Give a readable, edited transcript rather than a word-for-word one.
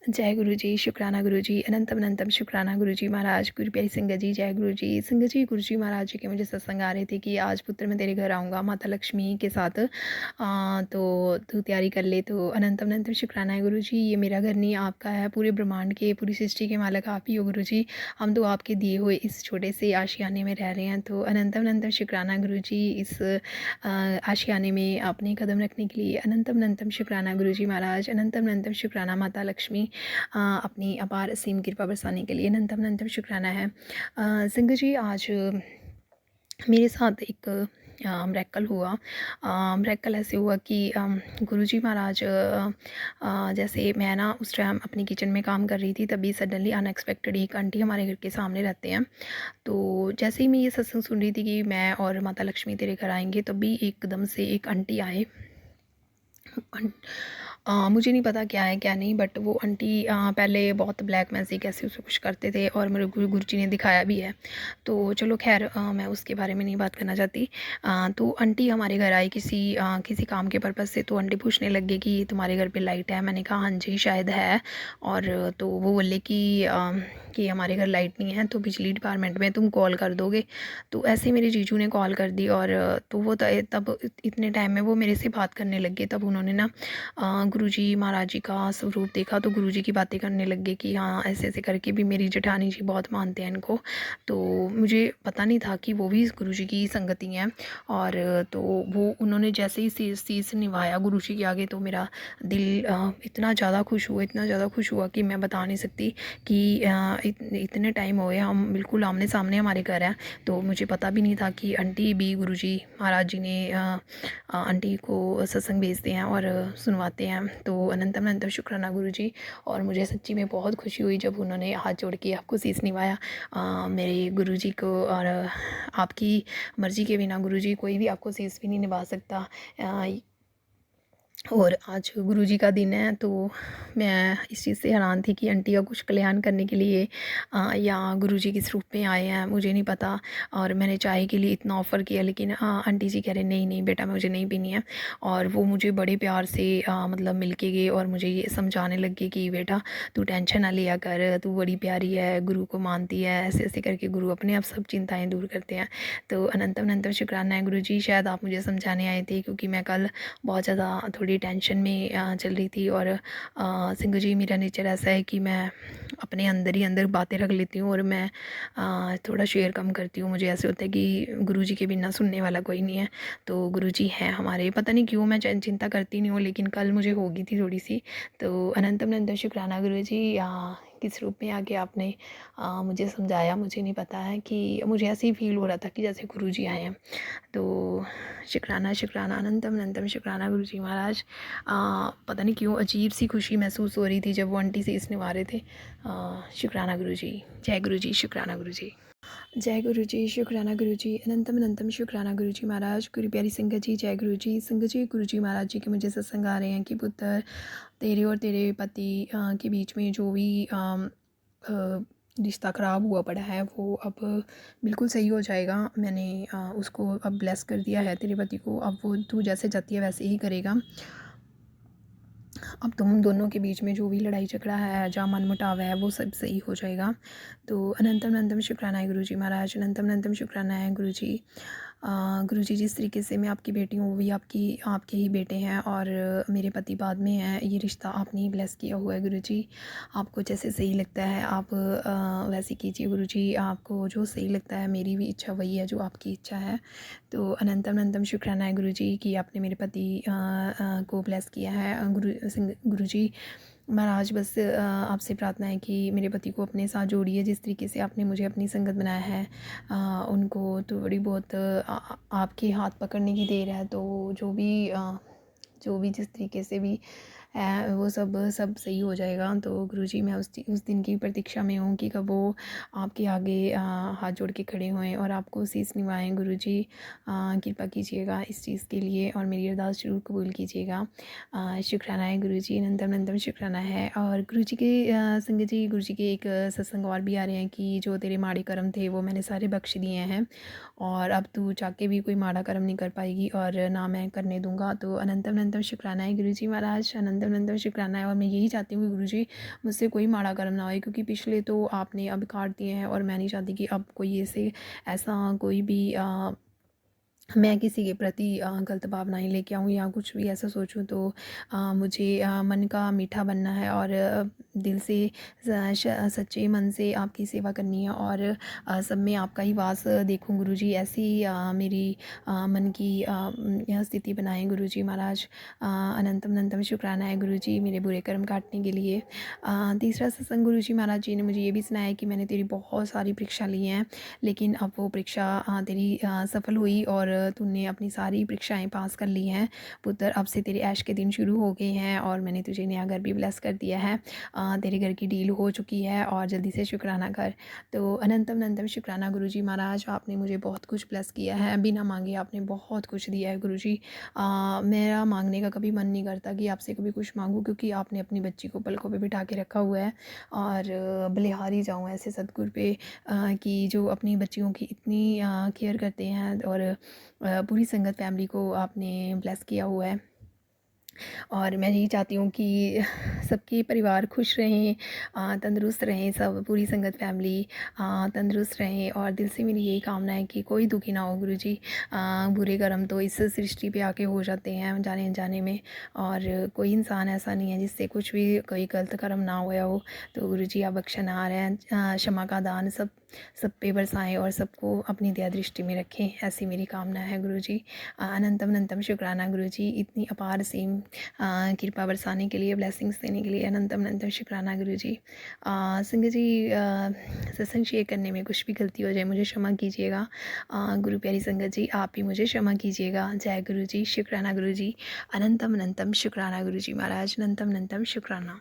जय गुरु जी, शुक्राना गुरु जी, अनंतम अनंतम शुक्राना गुरु जी महाराज, गुरु प्यारी संगत जी, जय गुरु जी। संगत जी, गुरु जी महाराज जी के मुझे सत्संग आ रहे थे कि आज पुत्र मैं तेरे घर आऊँगा माता लक्ष्मी के साथ, तो तू तैयारी कर ले। तो अनंतम अनंतम शुक्राना है गुरु जी। ये मेरा घर नहीं आपका है, पूरे ब्रह्मांड के, पूरी सृष्टि के मालिक आप ही हो गुरु जी। हम तो आपके दिए हुए इस छोटे से आशियाने में रह रहे हैं। तो अनंतम अनंतम शुक्राना गुरु जी, इस आशियाने में अपने कदम रखने के लिए अनंतम अनंतम शुक्राना गुरु जी महाराज, अनंतम अनंतम शुक्राना माता लक्ष्मी अपनी अपार असीम कृपा बरसाने के लिए अनंतम अनंतम शुक्राना है। सिंह जी, आज मेरे साथ एक मिरेकल हुआ। मिरेकल ऐसे हुआ कि गुरुजी महाराज, जैसे मैं ना उस टाइम अपनी किचन में काम कर रही थी, तभी सडनली अनएक्सपेक्टेड एक आंटी हमारे घर के सामने रहते हैं। तो जैसे ही मैं ये सत्संग सुन रही थी कि मैं और माता लक्ष्मी तेरे घर आएंगे, तभी एकदम से एक आंटी आए। मुझे नहीं पता क्या है क्या नहीं, बट वो आंटी पहले बहुत ब्लैक मैजिक ऐसे उसे कुछ करते थे और मेरे गुरु जी ने दिखाया भी है। तो चलो खैर, मैं उसके बारे में नहीं बात करना चाहती। तो आंटी हमारे घर आई किसी काम के पर्पज़ से। तो आंटी पूछने लग गई कि तुम्हारे घर पे लाइट है? मैंने कहा हाँ जी शायद है। और तो वो बोले कि हमारे घर लाइट नहीं है, तो बिजली डिपार्टमेंट में तुम कॉल कर दोगे। तो ऐसे मेरे जीजू ने कॉल कर दी, और तो वो तब इतने टाइम में वो मेरे से बात करने लग गए। तब उन्होंने ना गुरुजी महाराज जी का स्वरूप देखा, तो गुरुजी की बातें करने लग गए कि हाँ ऐसे ऐसे करके भी मेरी जेठानी जी बहुत मानते हैं इनको। तो मुझे पता नहीं था कि वो भी गुरुजी की संगति हैं। और तो वो उन्होंने जैसे ही शीश निभाया गुरुजी के आगे, तो मेरा दिल इतना ज़्यादा खुश हुआ, इतना ज़्यादा खुश हुआ कि मैं बता नहीं सकती। कि इतने टाइम हो गए, हम बिल्कुल आमने सामने हमारे घर हैं। तो मुझे पता भी नहीं था कि आंटी भी गुरुजी महाराज जी ने आंटी को सत्संग भेजते हैं और सुनवाते हैं। तो अनंतम अनंतम शुक्राना गुरु जी। और मुझे सच्ची में बहुत खुशी हुई जब उन्होंने हाथ जोड़ के आपको शीश निभाया, मेरे गुरु जी को। और आपकी मर्ज़ी के बिना गुरु जी कोई भी आपको शीश भी नहीं निभा सकता। और आज गुरुजी का दिन है, तो मैं इस चीज़ से हैरान थी कि आंटी का कुछ कल्याण करने के लिए या गुरुजी किस रूप में आए हैं मुझे नहीं पता। और मैंने चाय के लिए इतना ऑफ़र किया, लेकिन आंटी जी कह रहे नहीं नहीं बेटा मुझे नहीं पीनी है। और वो मुझे बड़े प्यार से मतलब मिल के गए और मुझे ये समझाने लग गए कि बेटा तू टेंशन ना लिया कर, तू बड़ी प्यारी है, गुरु को मानती है। ऐसे ऐसे करके गुरु अपने आप सब चिंताएँ दूर करते हैं। तो अनंतम अनंतम शुक्राना है गुरु जी। शायद आप मुझे समझाने आए थे, क्योंकि मैं कल बहुत ज़्यादा थोड़ी टेंशन में चल रही थी। और सिंह जी, मेरा नेचर ऐसा है कि मैं अपने अंदर ही अंदर बातें रख लेती हूँ, और मैं थोड़ा शेयर कम करती हूँ। मुझे ऐसे होता है कि गुरुजी के बिना सुनने वाला कोई नहीं है। तो गुरुजी हैं हमारे, पता नहीं क्यों मैं चिंता करती नहीं हूँ, लेकिन कल मुझे होगी थी थोड़ी सी। तो अनंतम अनंतम शुक्राना गुरुजी, किस रूप में आके आपने मुझे समझाया मुझे नहीं पता है, कि मुझे ऐसे ही फील हो रहा था कि जैसे गुरुजी आए हैं। तो शुक्राना शुक्राना अनंतम अनंतम शुक्राना गुरु जी महाराज। पता नहीं क्यों अजीब सी खुशी महसूस हो रही थी जब वो आंटी से इस निभा रहे थे। शुक्राना गुरु जी, जय गुरु जी, शुक्राना गुरु जी। जय गुरु जी, शुक्राना गुरु जी, अनंतम अनंतम शुक्राना गुरु जी महाराज, गुरु प्यारी संगत जी, जय गुरु जी। संगत जी, गुरु जी महाराज जी के मुझे सत्संग आ रहे हैं कि पुत्र तेरे और तेरे पति के बीच में जो भी रिश्ता ख़राब हुआ पड़ा है वो अब बिल्कुल सही हो जाएगा। मैंने उसको अब ब्लेस कर दिया है तेरे पति को। अब वो तू जैसे चाहती है वैसे ही करेगा। अब तुम दोनों के बीच में जो भी लड़ाई झगड़ा है, जहाँ मनमुटाव है, वो सब सही हो जाएगा। तो अनंतम अनंतम शुक्राना है गुरु जी महाराज, अनंतम अनंतम शुक्राना है गुरु जी। गुरु जी, जिस तरीके से मैं आपकी बेटी हूँ वो भी आपके ही बेटे हैं, और मेरे पति बाद में हैं। ये रिश्ता आपने ही ब्लेस किया हुआ है गुरु जी। आपको जैसे सही लगता है आप वैसे कीजिए गुरु जी। आपको जो सही लगता है, मेरी भी इच्छा वही है जो आपकी इच्छा है। तो अनंतम अनंतम शुक्राना है गुरु जी कि आपने मेरे पति को ब्लेस किया है। गुरु जी महाराज, बस आपसे प्रार्थना है कि मेरे पति को अपने साथ जोड़िए। जिस तरीके से आपने मुझे अपनी संगत बनाया है, उनको तो बड़ी बहुत आपके हाथ पकड़ने की देर है। तो जो भी जिस तरीके से भी है वो सब सब सही हो जाएगा। तो गुरुजी, मैं उस दिन की प्रतीक्षा में हूँ कि कब वो आपके आगे हाथ जोड़ के खड़े होएं और आपको शीश निभाएं। गुरुजी, कृपा कीजिएगा इस चीज़ के लिए, और मेरी अरदास जरूर कबूल कीजिएगा। शुक्राना है गुरुजी, अनंतम अनंतम शुक्राना है। और गुरुजी के संगत जी, गुरुजी के एक सत्संग और भी आ रहे हैं कि जो तेरे माड़े कर्म थे वो मैंने सारे बख्श दिए हैं, और अब तू चाह के भी कोई माड़ा कर्म नहीं कर पाएगी, और ना मैं करने दूंगा। तो अनंतम अनंतम शुक्राना है गुरुजी महाराज, अनंतम अनंतम अनंतम शुक्राना है। और मैं यही चाहती हूँ कि गुरुजी मुझसे कोई माड़ा कर्म ना होए, क्योंकि पिछले तो आपने अब काट दिए हैं और मैं नहीं चाहती कि अब कोई ऐसे ऐसा कोई भी मैं किसी के प्रति गलत भावनाएँ लेके आऊँ या कुछ भी ऐसा सोचूँ। तो मुझे मन का मीठा बनना है और दिल से सच्चे मन से आपकी सेवा करनी है और सब में आपका ही वास देखूँ गुरुजी। ऐसी मेरी मन की यह स्थिति बनाएँ गुरुजी महाराज। अनंतम अनंतम शुक्राना है गुरुजी मेरे बुरे कर्म काटने के लिए। तीसरा सत्संग गुरुजी महाराज जी ने मुझे ये भी सुनाया कि मैंने तेरी बहुत सारी परीक्षा ली हैं, लेकिन अब वो परीक्षा तेरी सफल हुई और तूने अपनी सारी परीक्षाएं पास कर ली हैं पुत्र। अब से तेरे ऐश के दिन शुरू हो गए हैं और मैंने तुझे नया घर भी ब्लेस कर दिया है। तेरे घर की डील हो चुकी है और जल्दी से शुक्राना कर। तो अनंतम अनंतम शुक्राना गुरुजी महाराज, आपने मुझे बहुत कुछ ब्लेस किया है, बिना मांगे आपने बहुत कुछ दिया है गुरुजी। मेरा मांगने का कभी मन नहीं करता कि आपसे कभी कुछ मांगूं, क्योंकि आपने अपनी बच्ची को पलकों पे बिठा के रखा हुआ है। और बलिहारी जाऊँ ऐसे सदगुरु पे कि जो अपनी बच्चियों की इतनी केयर करते हैं और पूरी संगत फैमिली को आपने ब्लेस किया हुआ है। और मैं यही चाहती हूँ कि सबके परिवार खुश रहें, तंदुरुस्त रहें, सब पूरी संगत फैमिली तंदुरुस्त रहें। और दिल से मेरी यही कामना है कि कोई दुखी ना हो गुरुजी। बुरे कर्म तो इस सृष्टि पे आके हो जाते हैं जाने अनजाने में, और कोई इंसान ऐसा नहीं है जिससे कुछ भी कोई गलत कर्म ना हुआ हो। तो गुरुजी आप बख्शनहार हैं, क्षमा का दान सब पे बरसाएं और सबको अपनी दया दृष्टि में रखें, ऐसी मेरी कामना है गुरुजी। अनंतम अनंतम शुक्राना गुरुजी, इतनी अपार सीम कृपा बरसाने के लिए, ब्लेसिंग्स देने के लिए अनंतम अनंतम शुक्राना गुरुजी। संगत जी, सत्संग शेयर करने में कुछ भी गलती हो जाए मुझे क्षमा कीजिएगा। गुरु प्यारी संगत जी आप भी मुझे क्षमा कीजिएगा। जय गुरुजी, शुक्राना गुरुजी, अनंतम अनंतम शुक्राना गुरुजी महाराज, अनंतम अनंतम शुक्राना।